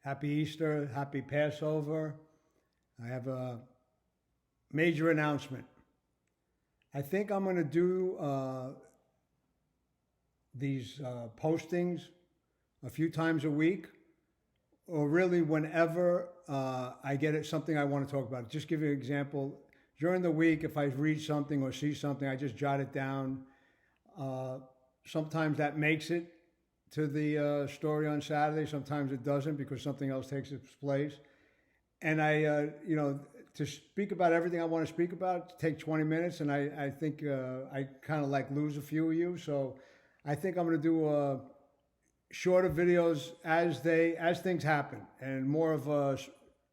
Happy Easter, happy Passover. I have a major announcement. I think I'm going to do these postings a few times a week, or really whenever I get it, something I want to talk about. Just give you an example. During the week, if I read something or see something, I just jot it down. Uh, Sometimes that makes it to the story on Saturday. Sometimes it doesn't because something else takes its place. And to speak about everything I want to speak about, take 20 minutes. And I think I kind of like lose a few of you. So I think I'm going to do shorter videos as things happen and more of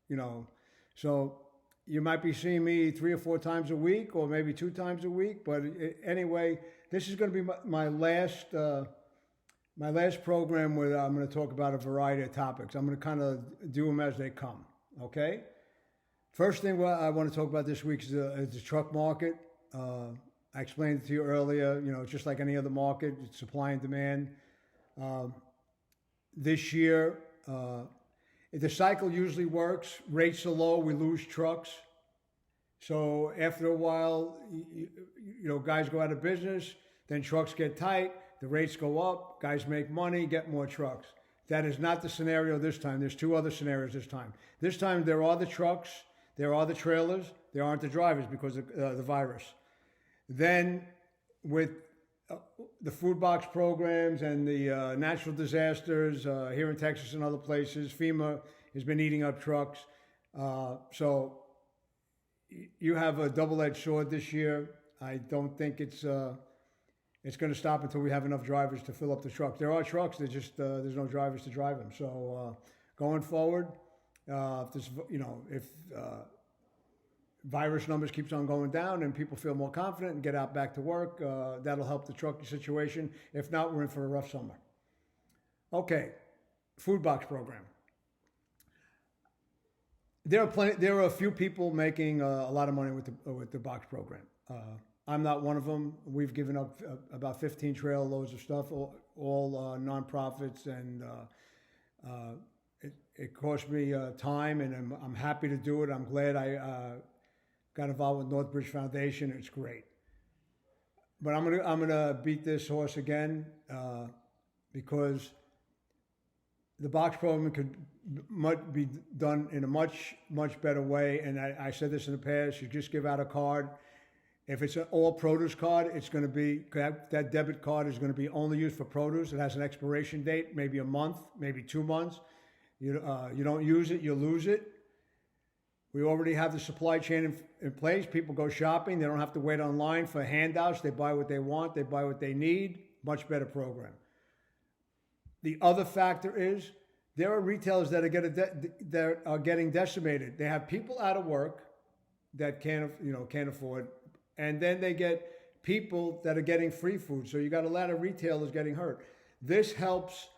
you know, so you might be seeing me 3 or 4 times a week or maybe 2 times a week. But anyway, this is going to be my last program where I'm going to talk about a variety of topics. I'm going to kind of do them as they come. Okay. First thing I want to talk about this week is the truck market. I explained it to you earlier. You know, it's just like any other market, it's supply and demand. This year, the cycle usually works. Rates are low, we lose trucks. So after a while, guys go out of business, then trucks get tight, the rates go up, guys make money, get more trucks. That is not the scenario this time. There's two other scenarios this time. This time there are the trucks, there are the trailers, there aren't the drivers because of the virus. Then with the food box programs and the natural disasters here in Texas and other places, FEMA has been eating up trucks. So you have a double-edged sword this year. I don't think it's going to stop until we have enough drivers to fill up the trucks. There are trucks, there's no drivers to drive them. So going forward, if virus numbers keeps on going down and people feel more confident and get out back to work, that'll help the trucking situation. If not, we're in for a rough summer. Okay, food box program. There are a few people making a lot of money with the box program. I'm not one of them. We've given up about 15 trail loads of stuff, all nonprofits, and it cost me time, and I'm happy to do it. I'm glad I got involved with Northbridge Foundation. It's great. But I'm gonna beat this horse again because the box program could be done in a much better way. And I said this in the past. You just give out a card. If it's an all produce card, it's going to be that debit card is going to be only used for produce. It has an expiration date, maybe a month, maybe 2 months. You don't use it, you lose it. We already have the supply chain in place. People go shopping. They don't have to wait online for handouts. They buy what they want. They buy what they need. Much better program. The other factor is there are retailers that are getting decimated. They have people out of work that can't afford, and then they get people that are getting free food. So you got a lot of retailers getting hurt. This helps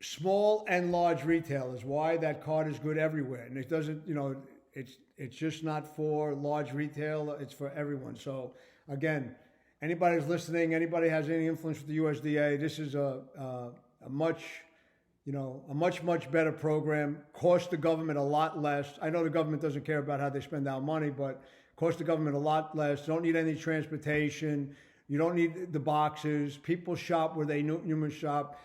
small and large retailers. Why? That card is good everywhere, and it doesn't. It's just not for large retail. It's for everyone. So again, anybody who's listening, anybody has any influence with the USDA, this is a much better program. Cost the government a lot less. I know the government doesn't care about how they spend our money, but cost the government a lot less. Don't need any transportation. You don't need the boxes. People shop where they normally shop.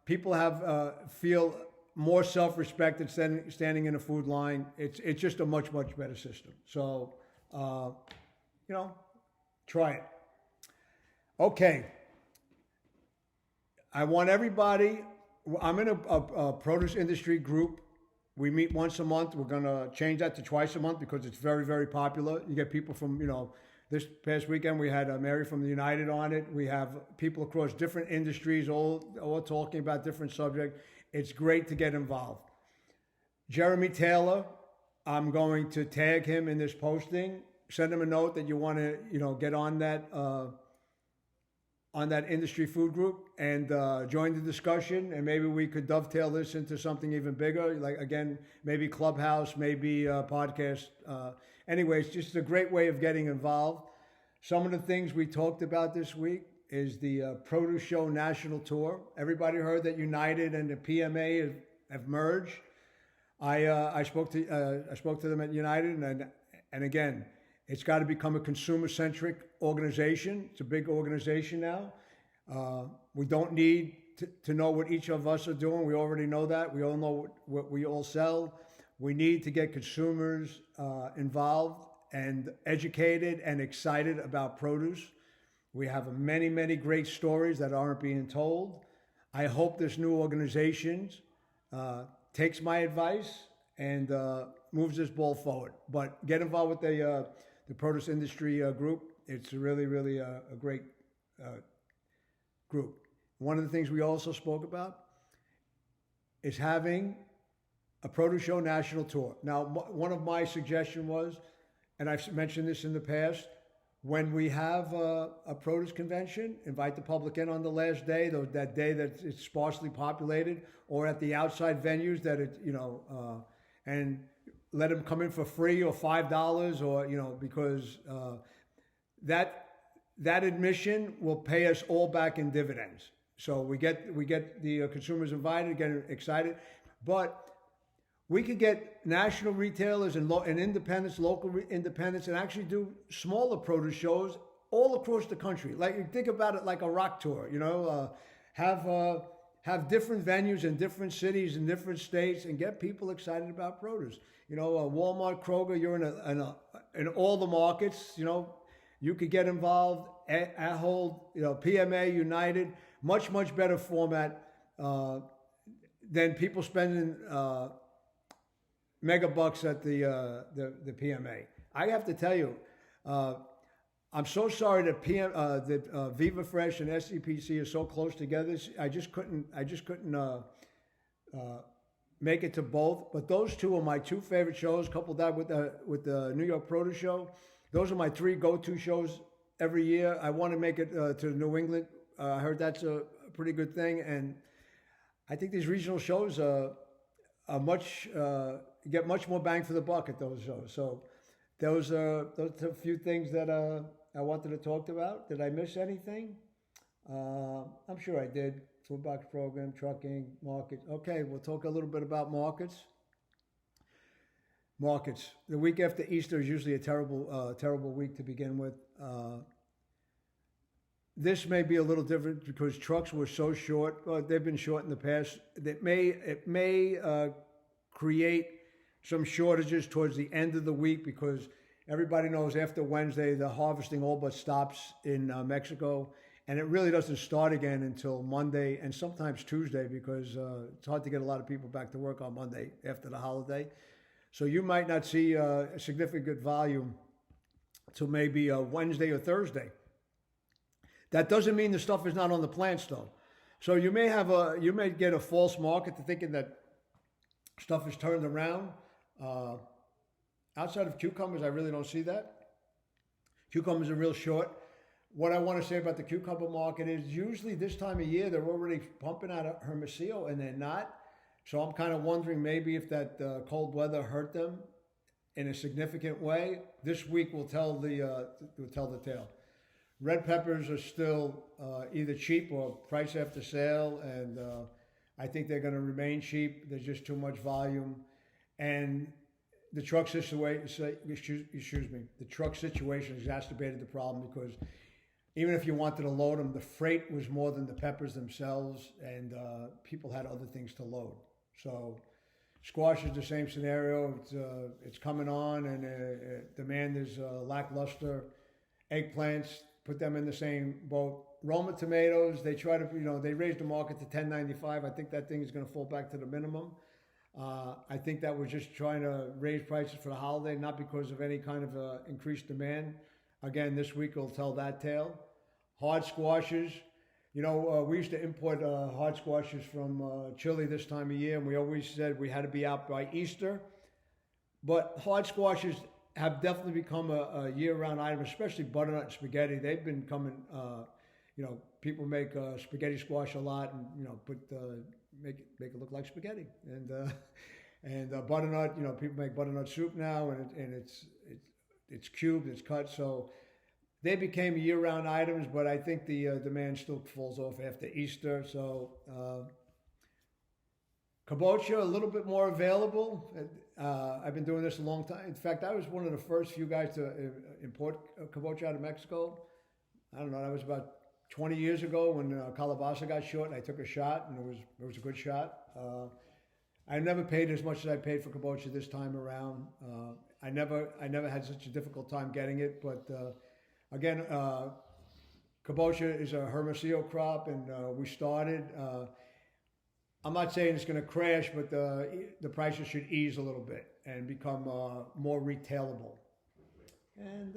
People feel more self-respect than standing in a food line. It's just a much better system. So, try it. Okay. I want everybody. I'm in a produce industry group. We meet once a month. We're going to change that to twice a month because it's very popular. You get people from, this past weekend we had Mary from the United on it. We have people across different industries all talking about different subjects. It's great to get involved. Jeremy Taylor, I'm going to tag him in this posting. Send him a note that you want to, get on that industry food group and join the discussion. And maybe we could dovetail this into something even bigger. Like, again, maybe Clubhouse, maybe a podcast. Anyway, it's just a great way of getting involved. Some of the things we talked about this week is the Produce Show National Tour. Everybody heard that United and the PMA have merged. I spoke to them at United, and again, it's got to become a consumer-centric organization. It's a big organization now. We don't need to know what each of us are doing. We already know that. We all know what we all sell. We need to get consumers involved and educated and excited about produce. We have many, many great stories that aren't being told. I hope this new organization takes my advice and moves this ball forward. But get involved with the produce industry group. It's really, really a great group. One of the things we also spoke about is having a Produce Show National Tour. Now, one of my suggestions was, and I've mentioned this in the past, when we have a produce convention, invite the public in on the last day, that day that it's sparsely populated, or at the outside venues that and let them come in for free or $5, or because that admission will pay us all back in dividends. So we get the consumers invited, get excited, but we could get national retailers and independents, local independents, and actually do smaller produce shows all across the country. Like, you think about it like a rock tour, have different venues in different cities and different states, and get people excited about produce. Walmart, Kroger, you're in all the markets. You could get involved. Ahold, PMA, United, much better format than people spending mega bucks at the PMA. I have to tell you, I'm so sorry that Viva Fresh and SCPC are so close together. I just couldn't make it to both. But those two are my two favorite shows, coupled that with the New York Produce Show. Those are my three go-to shows every year. I want to make it to New England. I heard that's a pretty good thing, and I think these regional shows are get much more bang for the buck at those shows. So those are a few things that I wanted to talk about. Did I miss anything? I'm sure I did. Food box program, trucking, markets. Okay, we'll talk a little bit about markets. Markets. The week after Easter is usually a terrible week to begin with. This may be a little different because trucks were so short. Well, they've been short in the past. It may create some shortages towards the end of the week, because everybody knows after Wednesday the harvesting all but stops in Mexico, and it really doesn't start again until Monday and sometimes Tuesday, because it's hard to get a lot of people back to work on Monday after the holiday. So you might not see a significant volume till maybe Wednesday or Thursday. That doesn't mean the stuff is not on the plants though. So you may get a false market to thinking that stuff is turned around. Outside of cucumbers, I really don't see that. Cucumbers are real short. What I want to say about the cucumber market is usually this time of year, they're already pumping out Hermosillo, and they're not. So I'm kind of wondering maybe if that cold weather hurt them in a significant way. This week will tell the tale. Red peppers are still either cheap or price after sale, and I think they're going to remain cheap. There's just too much volume, and the truck situation. The truck situation exacerbated the problem, because even if you wanted to load them, the freight was more than the peppers themselves, and people had other things to load. So squash is the same scenario. It's coming on, and demand is lackluster. Eggplants, put them in the same boat. Roma tomatoes, they try to, they raised the market to $10.95. I think that thing is going to fall back to the minimum. I think that we're just trying to raise prices for the holiday, not because of any kind of increased demand. Again, this week will tell that tale. Hard squashes, we used to import hard squashes from Chile this time of year, and we always said we had to be out by Easter. But hard squashes have definitely become a year-round item, especially butternut and spaghetti. They've been coming, people make spaghetti squash a lot, and make it look like spaghetti. And butternut, people make butternut soup now, and it's cubed, it's cut. So they became year-round items, but I think the demand still falls off after Easter. So kabocha a little bit more available. I've been doing this a long time. In fact, I was one of the first few guys to import kabocha out of Mexico. I don't know. That was about 20 years ago when Calabasa got short, and I took a shot, and it was a good shot. I never paid as much as I paid for kabocha this time around. I never had such a difficult time getting it, but again, kabocha is a Hermosillo crop, and we started. I'm not saying it's going to crash, but the prices should ease a little bit and become more retailable. And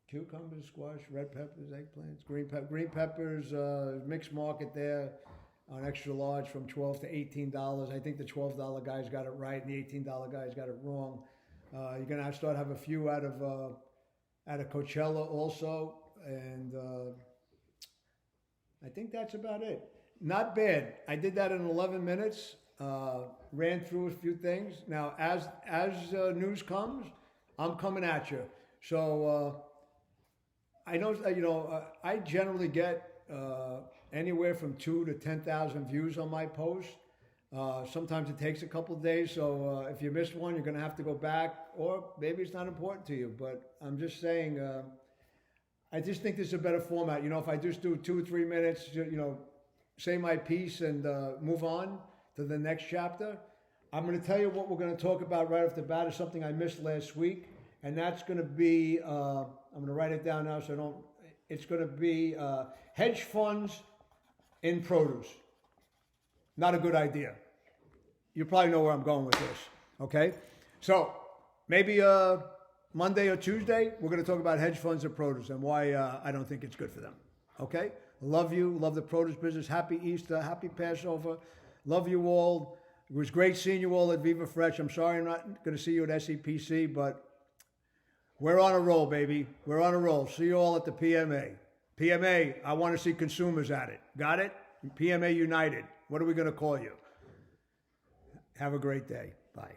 cucumbers, squash, red peppers, eggplants, green peppers, mixed market there on extra large from $12 to $18. I think the $12 guys got it right, and the $18 guys got it wrong. You're going to start have a few out of Coachella also, and I think that's about it. Not bad. I did that in 11 minutes. Ran through a few things. Now, as news comes, I'm coming at you. So I know I generally get anywhere from 2,000 to 10,000 views on my post. Sometimes it takes a couple of days, so if you miss one, you're going to have to go back, or maybe it's not important to you. But I'm just saying, I just think this is a better format. If I just do 2 or 3 minutes, say my piece and move on to the next chapter. I'm going to tell you what we're going to talk about right off the bat. Is something I missed last week, and that's going to be, I'm going to write it down now so I don't, it's going to be hedge funds in produce. Not a good idea. You probably know where I'm going with this, okay? So maybe Monday or Tuesday, we're going to talk about hedge funds in produce and why I don't think it's good for them, okay? Love you. Love the produce business. Happy Easter. Happy Passover. Love you all. It was great seeing you all at Viva Fresh. I'm sorry I'm not going to see you at SEPC, but we're on a roll, baby. We're on a roll. See you all at the PMA. PMA, I want to see consumers at it. Got it? PMA United. What are we going to call you? Have a great day. Bye.